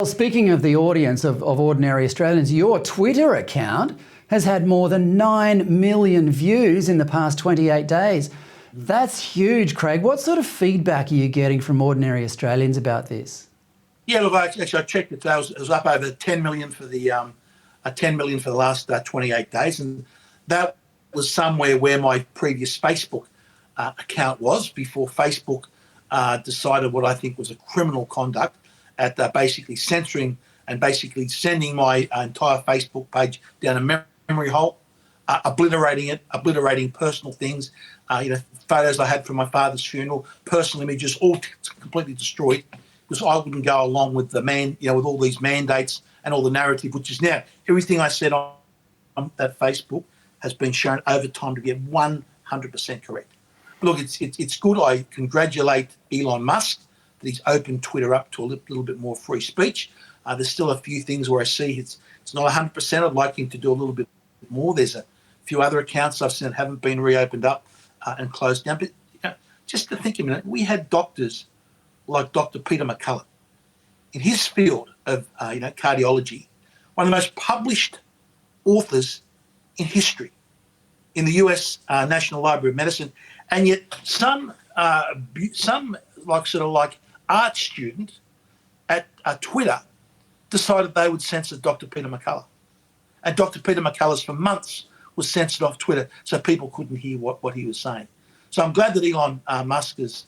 Well, speaking of the audience of ordinary Australians, your Twitter account has had more than 9 million views in the past 28 days. That's huge, Craig. What sort of feedback are you getting from ordinary Australians about this? Yeah, look, I checked it. It was up over 10 million for the 10 million for the last 28 days, and that was somewhere where my previous Facebook account was before Facebook decided what I think was a criminal conduct at basically censoring and basically sending my entire Facebook page down a memory hole, obliterating personal things, photos I had from my father's funeral, personal images, all completely destroyed because I wouldn't go along with the with all these mandates and all the narrative, which is now everything I said on that Facebook has been shown over time to be 100% correct. But look, it's good. I congratulate Elon Musk that he's opened Twitter up to a little bit more free speech. There's still a few things where I see it's not 100%. I'd like him to do a little bit more. There's a few other accounts I've seen that haven't been reopened up and closed down. But just to think a minute, we had doctors like Dr. Peter McCullough in his field of cardiology, one of the most published authors in history in the US National Library of Medicine, and yet some art student at Twitter decided they would censor Dr. Peter McCullough. And Dr. Peter McCullough's for months was censored off Twitter so people couldn't hear what he was saying. So I'm glad that Elon Musk has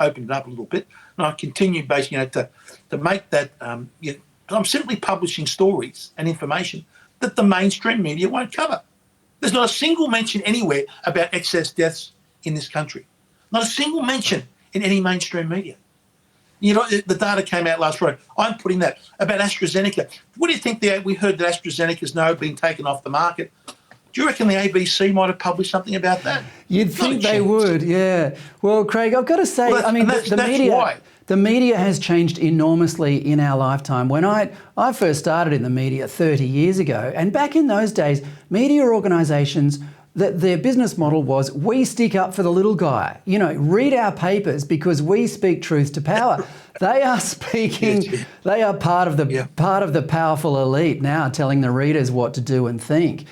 opened it up a little bit. And I continue basically to make that, I'm simply publishing stories and information that the mainstream media won't cover. There's not a single mention anywhere about excess deaths in this country. Not a single mention in any mainstream media. The data came out last Friday. I'm putting that about AstraZeneca. What do you think? We heard that AstraZeneca's now been taken off the market. Do you reckon the ABC might have published something about that? You'd think they would, yeah. Well, Craig, I've got to say, the media has changed enormously in our lifetime. When I first started in the media 30 years ago, and back in those days, media organisations, their business model was, we stick up for the little guy. Read our papers because we speak truth to power. They are speaking. They are part of the powerful elite now, telling the readers what to do and think.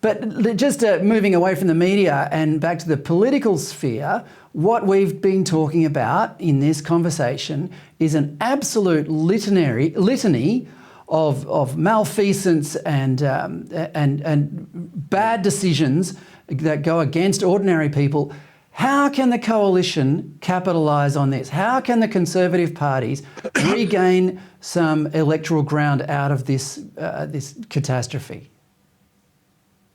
But just moving away from the media and back to the political sphere, what we've been talking about in this conversation is an absolute litany of malfeasance and bad decisions that go against ordinary people. How can the coalition capitalise on this? How can the Conservative parties regain some electoral ground out of this catastrophe?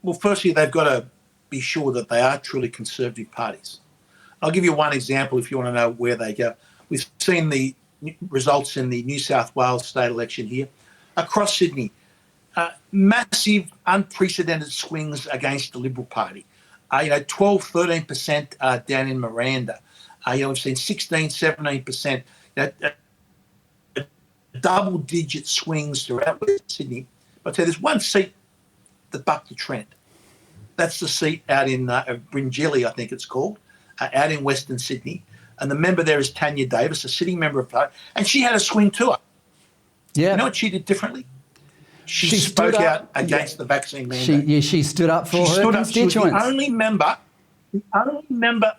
Well, firstly, they've got to be sure that they are truly Conservative parties. I'll give you one example if you want to know where they go. We've seen the results in the New South Wales state election here. Across Sydney, massive, unprecedented swings against the Liberal Party. 12, 13% down in Miranda. We've seen 16, 17%. Double-digit swings throughout West Sydney. But I'll tell you, there's one seat that bucked the trend. That's the seat out in Bringelly, I think it's called, out in Western Sydney. And the member there is Tanya Davis, a sitting member of Parliament, and she had a swing tour. Yeah. You know what she did differently? She spoke out against the vaccine mandate. She stood up for her constituents. She was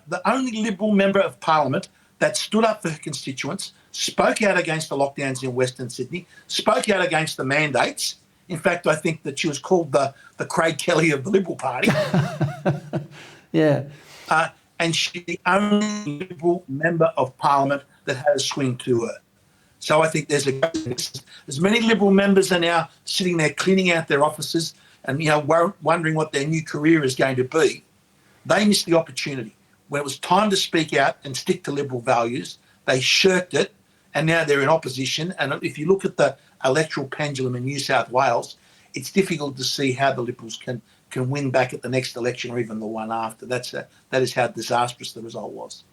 the only Liberal member of Parliament that stood up for her constituents, spoke out against the lockdowns in Western Sydney, spoke out against the mandates. In fact, I think that she was called the Craig Kelly of the Liberal Party. Yeah. And she's the only Liberal member of Parliament that had a swing to her. So I think there's many Liberal members are now sitting there cleaning out their offices and wondering what their new career is going to be. They missed the opportunity. When it was time to speak out and stick to Liberal values, they shirked it, and now they're in opposition. And if you look at the electoral pendulum in New South Wales, it's difficult to see how the Liberals can win back at the next election or even the one after. That is how disastrous the result was.